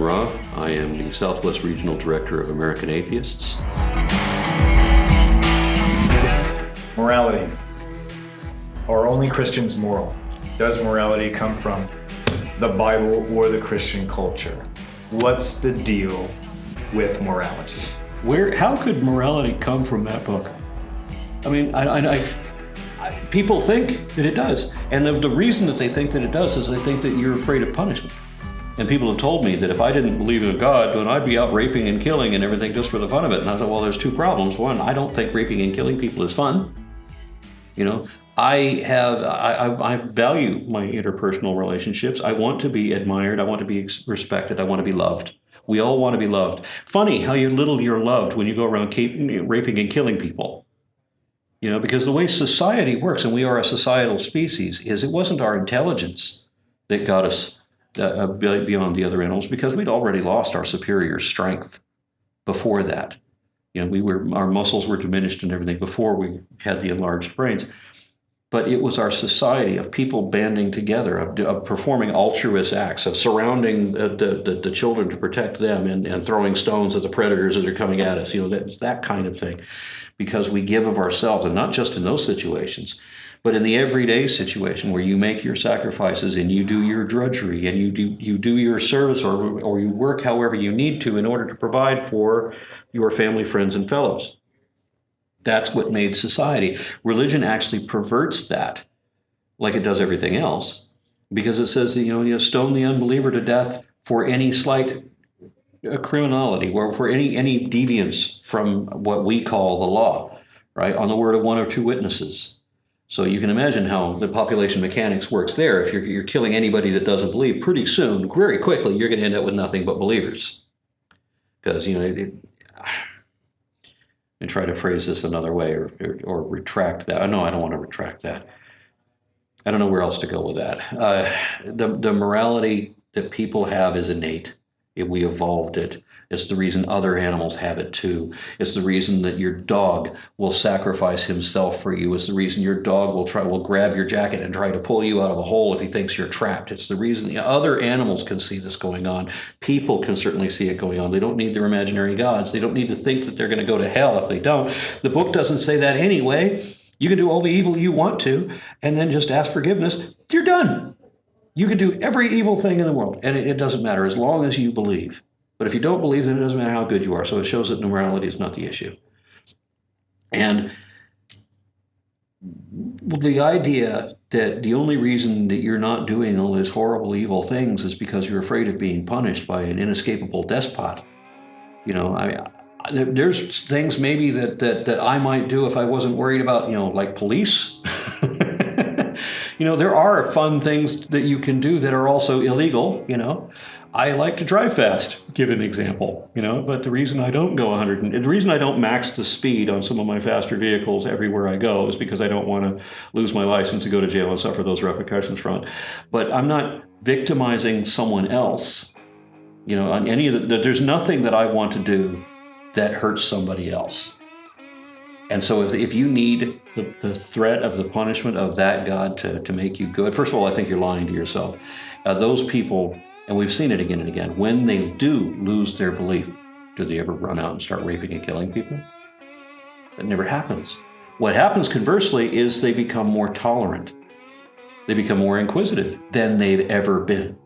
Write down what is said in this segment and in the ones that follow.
Ra. I am the Southwest Regional Director of American Atheists. Morality. Are only Christians moral? Does morality come from the Bible or the Christian culture? What's the deal with morality? How could morality come from that book? I mean, people think that it does. And the reason that they think that it does is they think that you're afraid of punishment. And people have told me that if I didn't believe in God, then I'd be out raping and killing and everything just for the fun of it. And I thought, well, there's two problems. One, I don't think raping and killing people is fun. You know, I value my interpersonal relationships. I want to be admired. I want to be respected. I want to be loved. We all want to be loved. Funny how little you're loved when you go around raping and killing people. You know, because the way society works, and we are a societal species, is it wasn't our intelligence that got us beyond the other animals, because we'd already lost our superior strength before that. You know, our muscles were diminished and everything before we had the enlarged brains. But it was our society of people banding together, of performing altruist acts, of surrounding the children to protect them and throwing stones at the predators that are coming at us. You know, that kind of thing. Because we give of ourselves, and not just in those situations, but in the everyday situation where you make your sacrifices and you do your drudgery and you do your service or you work however you need to in order to provide for your family, friends, and fellows. That's what made society. Religion actually perverts that, like it does everything else, because it says that, you stone the unbeliever to death for any slight criminality, or for any deviance from what we call the law, right? On the word of one or two witnesses. So you can imagine how the population mechanics works there. If you're killing anybody that doesn't believe, pretty soon, very quickly, you're going to end up with nothing but believers. Because, and try to phrase this another way or retract that. No, I don't want to retract that. I don't know where else to go with that. The morality that people have is innate. We evolved it. It's the reason other animals have it too. It's the reason that your dog will sacrifice himself for you. It's the reason your dog will grab your jacket and try to pull you out of a hole if he thinks you're trapped. It's the reason other animals can see this going on. People can certainly see it going on. They don't need their imaginary gods. They don't need to think that they're going to go to hell if they don't. The book doesn't say that anyway. You can do all the evil you want to and then just ask forgiveness. You're done. You can do every evil thing in the world, and it doesn't matter as long as you believe. But if you don't believe, then it doesn't matter how good you are. So it shows that morality is not the issue. And the idea that the only reason that you're not doing all these horrible, evil things is because you're afraid of being punished by an inescapable despot. There's things maybe that I might do if I wasn't worried about, like police. There are fun things that you can do that are also illegal, I like to drive fast, give an example, but the reason I don't go 100, the reason I don't max the speed on some of my faster vehicles everywhere I go is because I don't want to lose my license and go to jail and suffer those repercussions from it. But I'm not victimizing someone else, on any of there's nothing that I want to do that hurts somebody else. And so if you need the threat of the punishment of that God to make you good, first of all, I think you're lying to yourself. Those people, and we've seen it again and again, when they do lose their belief, do they ever run out and start raping and killing people? That never happens. What happens, conversely, is they become more tolerant. They become more inquisitive than they've ever been.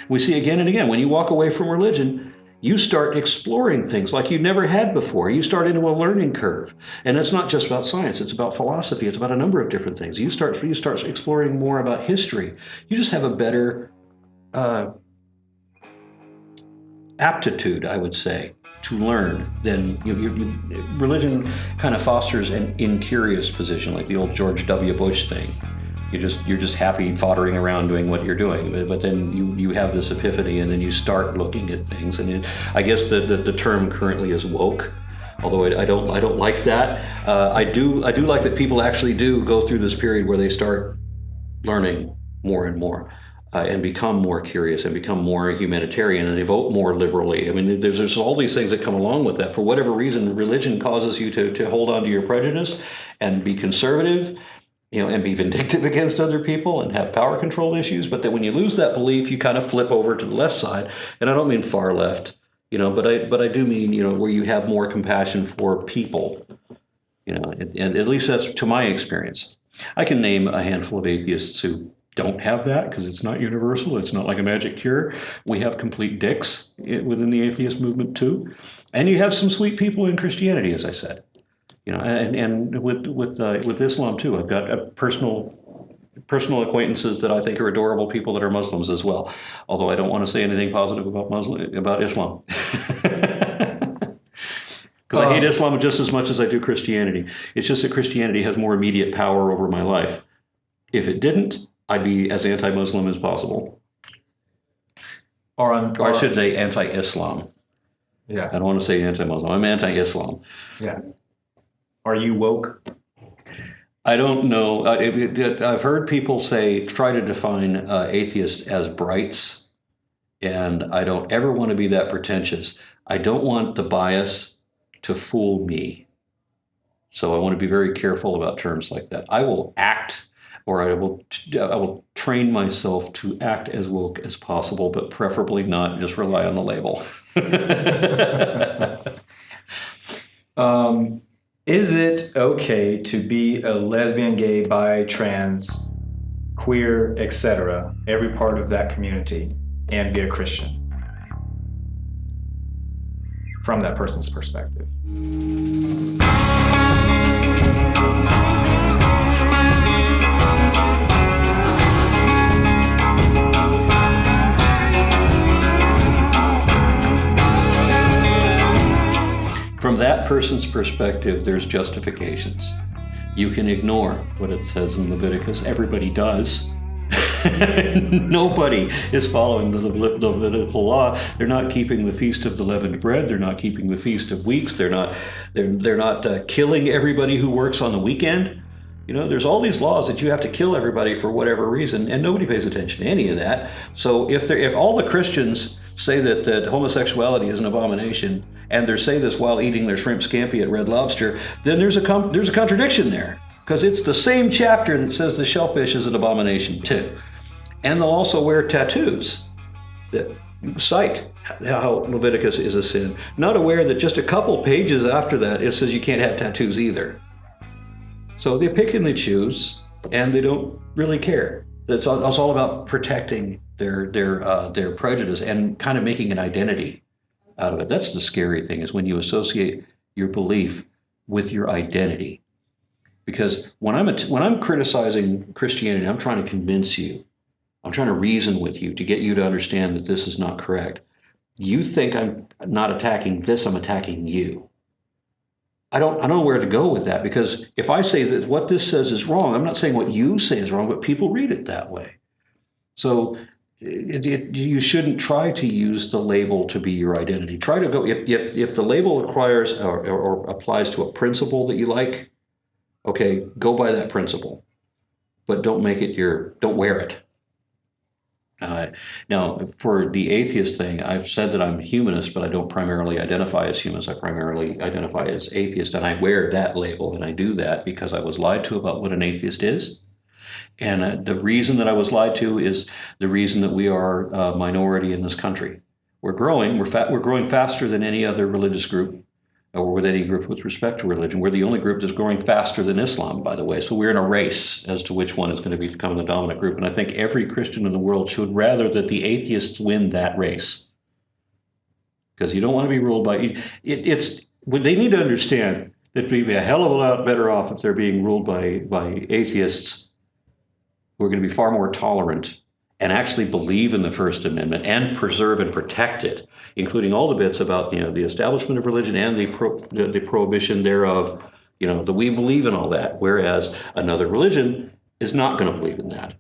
We see again and again, when you walk away from religion, you start exploring things like you never had before. You start into a learning curve. And it's not just about science, it's about philosophy, it's about a number of different things. You start exploring more about history. You just have a better aptitude, I would say, to learn than religion kind of fosters an incurious position, like the old George W. Bush thing. You're just happy foddering around doing what you're doing, but then you have this epiphany, and then you start looking at things. And I guess the term currently is woke, although I don't like that. I do like that people actually do go through this period where they start learning more and more. And become more curious and become more humanitarian and they vote more liberally. I mean, there's all these things that come along with that. For whatever reason, religion causes you to hold on to your prejudice and be conservative. and be vindictive against other people and have power control issues. But then when you lose that belief, you kind of flip over to the left side. And I don't mean far left, but I do mean, where you have more compassion for people, and at least that's to my experience. I can name a handful of atheists who don't have that because it's not universal. It's not like a magic cure. We have complete dicks within the atheist movement too. And you have some sweet people in Christianity, as I said. And with Islam too, I've got personal acquaintances that I think are adorable people that are Muslims as well. Although I don't want to say anything positive about Islam, because I hate Islam just as much as I do Christianity. It's just that Christianity has more immediate power over my life. If it didn't, I'd be as anti-Muslim as possible, or I should say anti-Islam. Yeah, I don't want to say anti-Muslim. I'm anti-Islam. Yeah. Are you woke? I don't know. I've heard people try to define atheists as brights, and I don't ever want to be that pretentious. I don't want the bias to fool me. So I want to be very careful about terms like that. I will act, or I will train myself to act as woke as possible, but preferably not just rely on the label. Is it okay to be a lesbian, gay, bi, trans, queer, etc., every part of that community, and be a Christian? From that person's perspective. From that person's perspective, there's justifications. You can ignore what it says in Leviticus. Everybody does. Nobody is following the Levitical law. They're not keeping the Feast of the Leavened Bread. They're not keeping the Feast of Weeks. They're not killing everybody who works on the weekend. There's all these laws that you have to kill everybody for whatever reason, and nobody pays attention to any of that. So if all the Christians say that homosexuality is an abomination, and they're saying this while eating their shrimp scampi at Red Lobster, then there's a contradiction there, because it's the same chapter that says the shellfish is an abomination too. And they'll also wear tattoos that cite how Leviticus is a sin, not aware that just a couple pages after that it says you can't have tattoos either. So they pick and they choose, and they don't really care. It's all about protecting their prejudice and kind of making an identity out of it. That's the scary thing, is when you associate your belief with your identity. Because when I'm criticizing Christianity, I'm trying to convince you. I'm trying to reason with you to get you to understand that this is not correct. You think I'm not attacking this, I'm attacking you. I don't know where to go with that, because if I say that what this says is wrong, I'm not saying what you say is wrong, but people read it that way. So you shouldn't try to use the label to be your identity. Try to go, if the label requires or applies to a principle that you like, okay, go by that principle, but don't wear it. Now, for the atheist thing, I've said that I'm humanist, but I don't primarily identify as humanist. I primarily identify as atheist, and I wear that label, and I do that because I was lied to about what an atheist is. And the reason that I was lied to is the reason that we are a minority in this country. We're growing. We're growing faster than any other religious group, or with any group with respect to religion. We're the only group that's growing faster than Islam, by the way. So we're in a race as to which one is going to become the dominant group. And I think every Christian in the world should rather that the atheists win that race, because you don't want to be ruled by it. They need to understand that we'd be a hell of a lot better off if they're being ruled by atheists who are going to be far more tolerant and actually believe in the First Amendment and preserve and protect it, including all the bits about the establishment of religion and the prohibition thereof, that we believe in all that, whereas another religion is not going to believe in that.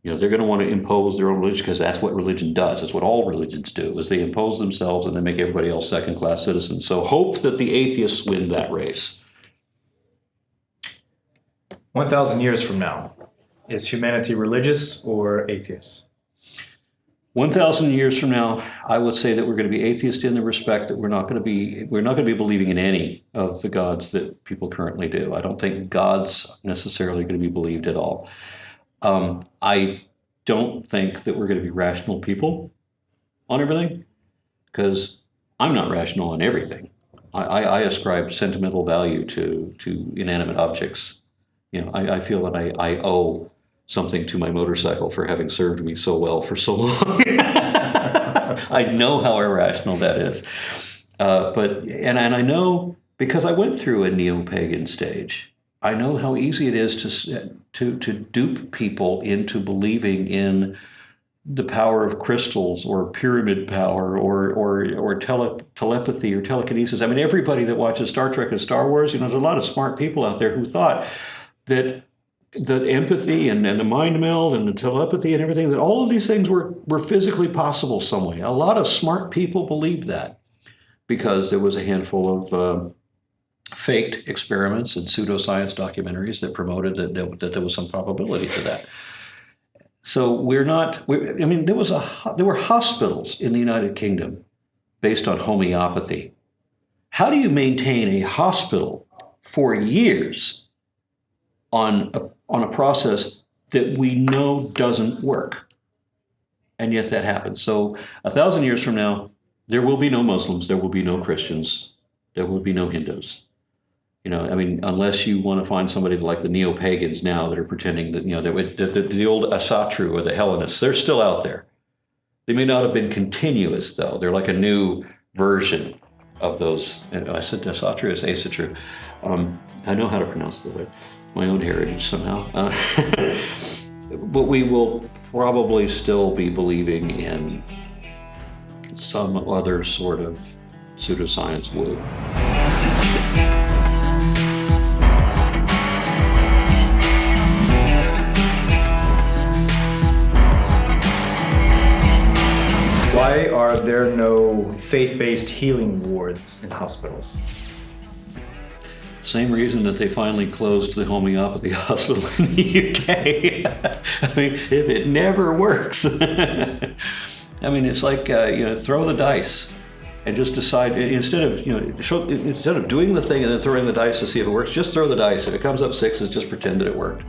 They're going to want to impose their own religion, because that's what religion does. It's what all religions do, is they impose themselves and they make everybody else second-class citizens. So hope that the atheists win that race. 1,000 years from now, is humanity religious or atheist? 1,000 years from now, I would say that we're going to be atheist in the respect that we're not going to be believing in any of the gods that people currently do. I don't think God's necessarily going to be believed at all. I don't think that we're going to be rational people on everything, because I'm not rational on everything. I ascribe sentimental value to inanimate objects. I feel that I owe something to my motorcycle for having served me so well for so long. I know how irrational that is. But I know, because I went through a neo-pagan stage, I know how easy it is to dupe people into believing in the power of crystals or pyramid power or telepathy or telekinesis. I mean, everybody that watches Star Trek and Star Wars, there's a lot of smart people out there who thought that empathy and the mind meld and the telepathy and everything, that all of these things were physically possible some way. A lot of smart people believed that because there was a handful of faked experiments and pseudoscience documentaries that promoted that there was some probability to that. So there were hospitals in the United Kingdom based on homeopathy. How do you maintain a hospital for years on a process that we know doesn't work? And yet that happens. So 1,000 years from now, there will be no Muslims, there will be no Christians, there will be no Hindus. Unless you want to find somebody like the neo-pagans now that are pretending that, the old Asatru or the Hellenists, they're still out there. They may not have been continuous, though. They're like a new version of those. And I said Asatru is Asatru. I know how to pronounce my own heritage somehow. But we will probably still be believing in some other sort of pseudoscience woo. Why are there no faith-based healing wards in hospitals? Same reason that they finally closed the homeopathy hospital in the UK. If it never works. It's like, throw the dice and just decide, instead of doing the thing and then throwing the dice to see if it works, just throw the dice. If it comes up 6, just pretend that it worked.